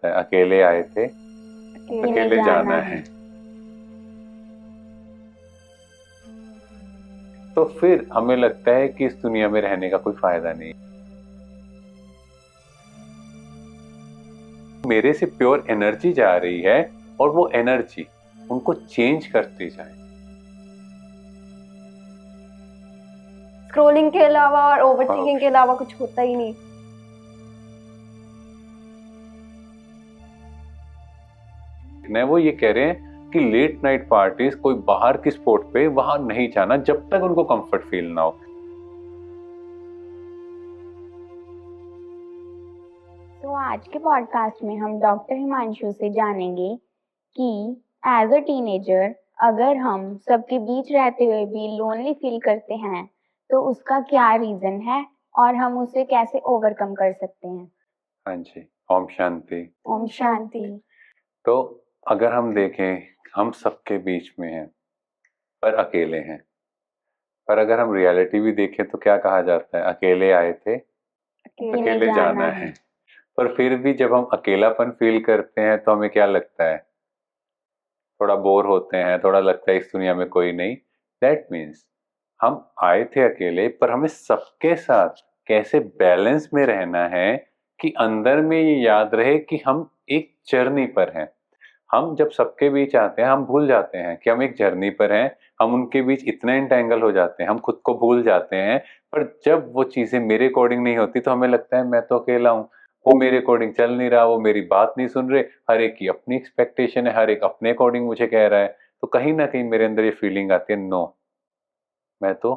अकेले आए थे, अकेले जाना है। तो फिर हमें लगता है कि इस दुनिया में रहने का कोई फायदा नहीं। मेरे से प्योर एनर्जी जा रही है और वो एनर्जी उनको चेंज करती जाए। स्क्रोलिंग के अलावा और ओवरथिंकिंग के अलावा कुछ होता ही नहीं। वो ये कह रहे हैं कि लेट नाइट पार्टीज, कोई बाहर की स्पॉट पे वहां नहीं जाना जब तक उनको कंफर्ट फील ना हो। तो आज के पॉडकास्ट में हम डॉक्टर हिमांशु से जानेंगे कि एज अ टीनेजर अगर हम सबके बीच रहते हुए भी लोनली फील करते हैं तो उसका क्या रीजन है और हम उसे कैसे ओवरकम कर सकते हैं। हाँ जी, ओम शांति। ओम शांति। तो अगर हम देखें, हम सबके बीच में हैं पर अकेले हैं। पर अगर हम रियलिटी भी देखें तो क्या कहा जाता है, अकेले आए थे, अकेले जाना है। पर फिर भी जब हम अकेलापन फील करते हैं तो हमें क्या लगता है, थोड़ा बोर होते हैं, थोड़ा लगता है इस दुनिया में कोई नहीं। दैट मीन्स हम आए थे अकेले, पर हमें सबके साथ कैसे बैलेंस में रहना है कि अंदर में ये याद रहे कि हम एक जर्नी पर हैं। हम जब सबके बीच आते हैं हम भूल जाते हैं कि हम एक जर्नी पर हैं। हम उनके बीच इतना इंटेंगल हो जाते हैं, हम खुद को भूल जाते हैं। पर जब वो चीजें मेरे अकॉर्डिंग नहीं होती तो हमें लगता है मैं तो अकेला हूँ, वो मेरे अकॉर्डिंग चल नहीं रहा, वो मेरी बात नहीं सुन रहे। हर एक की अपनी एक्सपेक्टेशन है, हर एक अपने अकॉर्डिंग मुझे कह रहा है। तो कहीं ना कहीं मेरे अंदर ये फीलिंग आती है, नो, मैं तो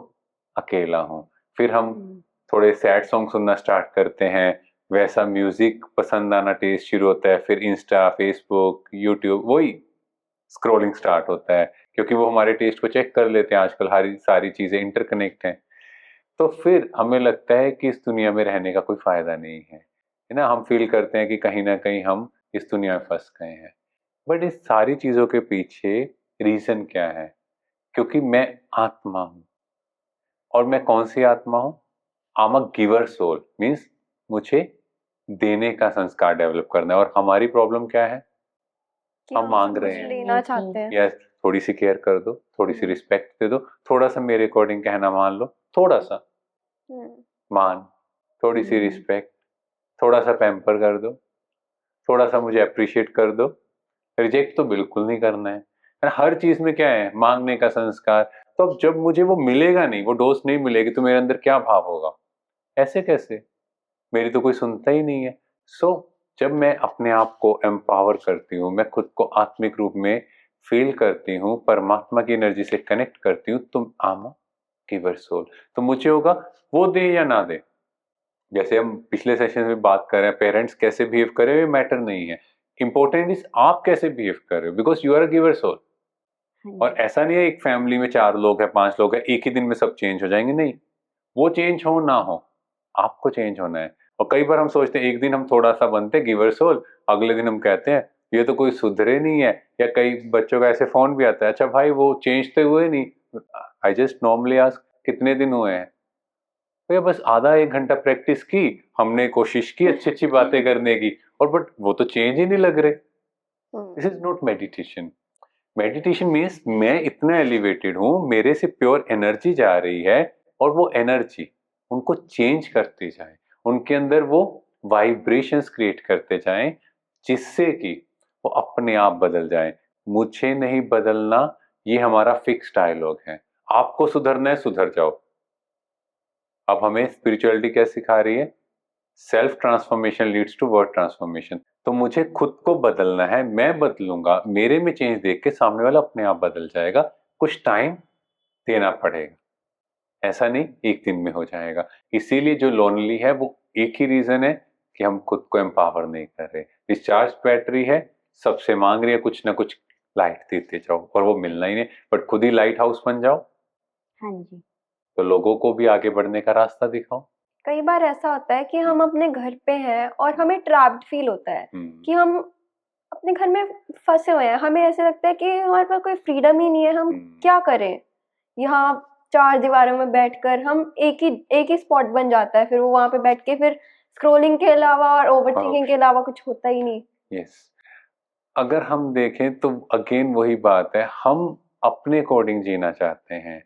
अकेला हूँ। फिर हम थोड़े सैड सॉन्ग सुनना स्टार्ट करते हैं, वैसा म्यूजिक पसंद आना टेस्ट शुरू होता है। फिर इंस्टा, फेसबुक, यूट्यूब, वही स्क्रोलिंग स्टार्ट होता है, क्योंकि वो हमारे टेस्ट को चेक कर लेते हैं। आजकल हर सारी चीजें इंटरकनेक्ट हैं। तो फिर हमें लगता है कि इस दुनिया में रहने का कोई फायदा नहीं है ना। हम फील करते हैं कि कहीं ना कहीं हम इस दुनिया में फंस गए हैं। बट इस सारी चीजों के पीछे रीजन क्या है? क्योंकि मैं आत्मा हूं। और मैं कौन सी आत्मा हूं? आम अ गिवर सोल, मीन्स मुझे देने का संस्कार डेवलप करना है। और हमारी प्रॉब्लम क्या है? हम मांग रहे हैं, लेना चाहते हैं। यस, थोड़ी सी केयर कर दो, थोड़ी सी रिस्पेक्ट दे दो, थोड़ा सा मेरे अकॉर्डिंग कहना मान लो, थोड़ा सा मान, थोड़ी सी रिस्पेक्ट, थोड़ा सा पैम्पर कर दो, थोड़ा सा मुझे अप्रिशिएट कर दो। रिजेक्ट तो बिल्कुल नहीं करना है। हर चीज में क्या है, मांगने का संस्कार। तो अब जब मुझे वो मिलेगा नहीं, वो डोज नहीं मिलेगी, तो मेरे अंदर क्या भाव होगा? ऐसे कैसे, मेरी तो कोई सुनता ही नहीं है। सो जब मैं अपने आप को एम्पावर करती हूँ, मैं खुद को आत्मिक रूप में फील करती हूँ, परमात्मा की एनर्जी से कनेक्ट करती हूँ, तुम आमा गिवर सोल। तो मुझे होगा वो दे या ना दे। जैसे हम पिछले सेशन में बात कर रहे हैं, पेरेंट्स कैसे बिहेव करे ये मैटर नहीं है, इंपॉर्टेंट इज आप कैसे बिहेव कर रहे हो, because you are a giver soul. और ऐसा नहीं है एक फैमिली में 4 लोग हैं, 5 लोग हैं, एक ही दिन में सब चेंज हो जाएंगे, नहीं। वो चेंज हो ना हो, आपको चेंज होना है। और कई बार हम सोचते हैं एक दिन हम थोड़ा सा बनते हैं गिवर सोल, अगले दिन हम कहते हैं ये तो कोई सुधरे नहीं है। या कई बच्चों का ऐसे फोन भी आता है, अच्छा भाई वो चेंज तो हुए नहीं। आई जस्ट नॉर्मली आस्क कितने दिन हुए हैं? तो ये बस आधा 1 घंटा प्रैक्टिस की, हमने कोशिश की अच्छी अच्छी बातें करने की, और बट वो तो चेंज ही नहीं लग रहे। This is not meditation. Meditation means मैं इतना एलिवेटेड हूं, मेरे से प्योर एनर्जी जा रही है, और वो एनर्जी उनको चेंज करती जाए, उनके अंदर वो वाइब्रेशंस क्रिएट करते जाएं, जिससे कि वो अपने आप बदल जाएं। मुझे नहीं बदलना, ये हमारा फिक्स डायलॉग है। आपको सुधरना है, सुधर जाओ। अब हमें स्पिरिचुअलिटी क्या सिखा रही है? Self transformation leads to word transformation. तो मुझे खुद को बदलना है, मैं बदलूंगा, मेरे में चेंज देख के सामने वाला अपने आप बदल जाएगा। कुछ टाइम देना पड़ेगा, ऐसा नहीं एक दिन में हो जाएगा। इसीलिए जो लोनली है वो एक ही रीजन है कि हम खुद को एम्पावर नहीं कर रहे। डिस्चार्ज बैटरी है, सबसे मांग रही है कुछ ना कुछ, लाइट देते जाओ, और वो मिलना ही नहीं। बट खुद ही लाइट हाउस बन जाओ, हाँ जी। तो लोगों को भी आगे बढ़ने का रास्ता दिखाओ। कई बार ऐसा होता है कि हम अपने घर पे हैं और हमें ट्रैप्ड फील होता है कि हम अपने घर में फंसे हुए हैं। हमें ऐसे लगता है कि हमारे पास कोई फ्रीडम ही नहीं है, हम क्या करें। यहाँ 4 दीवारों में बैठकर हम एक ही स्पॉट बन जाता है, फिर वो वहां पे बैठ के फिर स्क्रोलिंग के अलावा और ओवरथिंकिंग के अलावा कुछ होता ही नहीं। यस, अगर हम देखें तो अगेन वही बात है, हम अपने अकॉर्डिंग जीना चाहते हैं,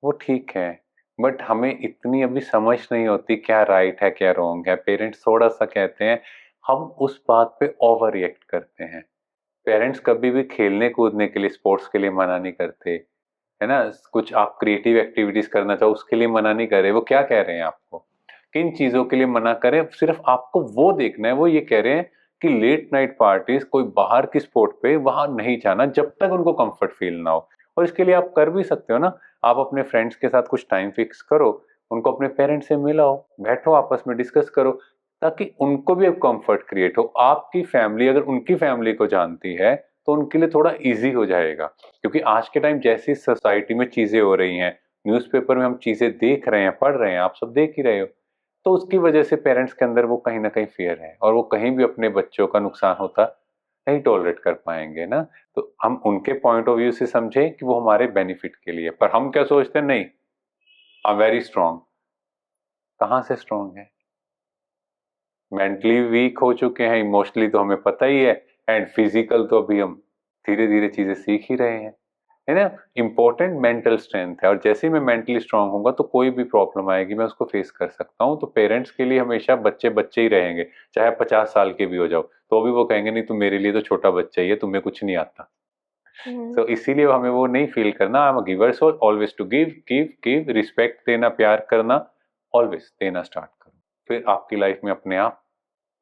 वो ठीक है, बट हमें इतनी अभी समझ नहीं होती क्या राइट है क्या रॉन्ग है। पेरेंट्स थोड़ा सा कहते हैं, हम उस बात पे ओवर रिएक्ट करते हैं। पेरेंट्स कभी भी खेलने कूदने के लिए, स्पोर्ट्स के लिए मना नहीं करते, है ना। कुछ आप क्रिएटिव एक्टिविटीज करना चाहो उसके लिए मना नहीं कर रहे। वो क्या कह रहे हैं आपको, किन चीजों के लिए मना करें, सिर्फ आपको वो देखना है। वो ये कह रहे हैं कि लेट नाइट पार्टीज, कोई बाहर की स्पोर्ट पे वहां नहीं जाना जब तक उनको कंफर्ट फील ना हो। और इसके लिए आप कर भी सकते हो ना, आप अपने फ्रेंड्स के साथ कुछ टाइम फिक्स करो, उनको अपने पेरेंट्स से मिलाओ, बैठो आपस में डिस्कस करो, ताकि उनको भी एक कंफर्ट क्रिएट हो। आपकी फैमिली अगर उनकी फैमिली को जानती है तो उनके लिए थोड़ा इजी हो जाएगा। क्योंकि आज के टाइम जैसी सोसाइटी में चीजें हो रही हैं, न्यूज़पेपर में हम चीजें देख रहे हैं, पढ़ रहे हैं, आप सब देख ही रहे हो, तो उसकी वजह से पेरेंट्स के अंदर वो कहीं ना कहीं फियर है, और वो कहीं भी अपने बच्चों का नुकसान होता नहीं टॉलरेट कर पाएंगे ना। तो हम उनके पॉइंट ऑफ व्यू से समझें कि वो हमारे बेनिफिट के लिए। पर हम क्या सोचते हैं, नहीं आई एम वेरी स्ट्रांग। कहाँ से स्ट्रांग है, मेंटली वीक हो चुके हैं, इमोशनली तो हमें पता ही है, एंड फिजिकल तो अभी हम धीरे धीरे चीजें सीख ही रहे हैं, है ना। इंपॉर्टेंट मेंटल स्ट्रेंथ है, और जैसे ही मैं मेंटली स्ट्रांग होऊंगा तो कोई भी प्रॉब्लम आएगी मैं उसको फेस कर सकता हूँ। तो पेरेंट्स के लिए हमेशा बच्चे बच्चे ही रहेंगे, चाहे 50 साल के भी हो जाओ तो भी वो कहेंगे नहीं तुम मेरे लिए तो छोटा बच्चा ही है, तुम्हें कुछ नहीं आता। तो इसीलिए हमें वो नहीं फील करना। I am a giver, so always to give give give, respect देना, प्यार करना, ऑलवेज देना स्टार्ट करो। फिर आपकी लाइफ में अपने आप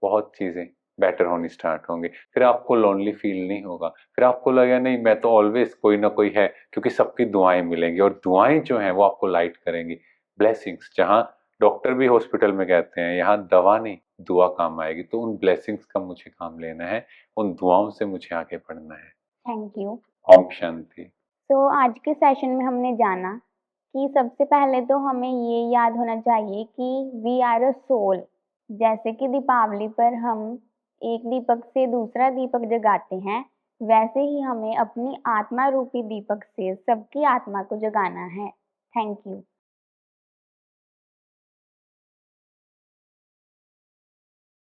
बहुत चीजें बेटर होनी स्टार्ट होंगी। फिर आपको लोनली फील नहीं होगा, फिर आपको लगेगा नहीं मैं तो ऑलवेज कोई ना कोई है, क्योंकि सबकी दुआएं मिलेंगी, और दुआएं जो हैं वो आपको लाइट करेंगी। ब्लेसिंग्स, जहाँ डॉक्टर भी हॉस्पिटल में कहते हैं यहाँ दवा नहीं दुआ काम आएगी, तो उन ब्लेसिंग्स का मुझे काम लेना है, उन दुआओं से मुझे आगे बढ़ना है। Thank you. ओम शांति। तो आज के सेशन में हमने जाना कि सबसे पहले तो हमें ये याद होना चाहिए कि वी आर अ सोल। जैसे कि दीपावली पर हम एक दीपक से दूसरा दीपक जगाते हैं, वैसे ही हमें अपनी आत्मा रूपी दीपक से सबकी आत्मा को जगाना है। Thank you.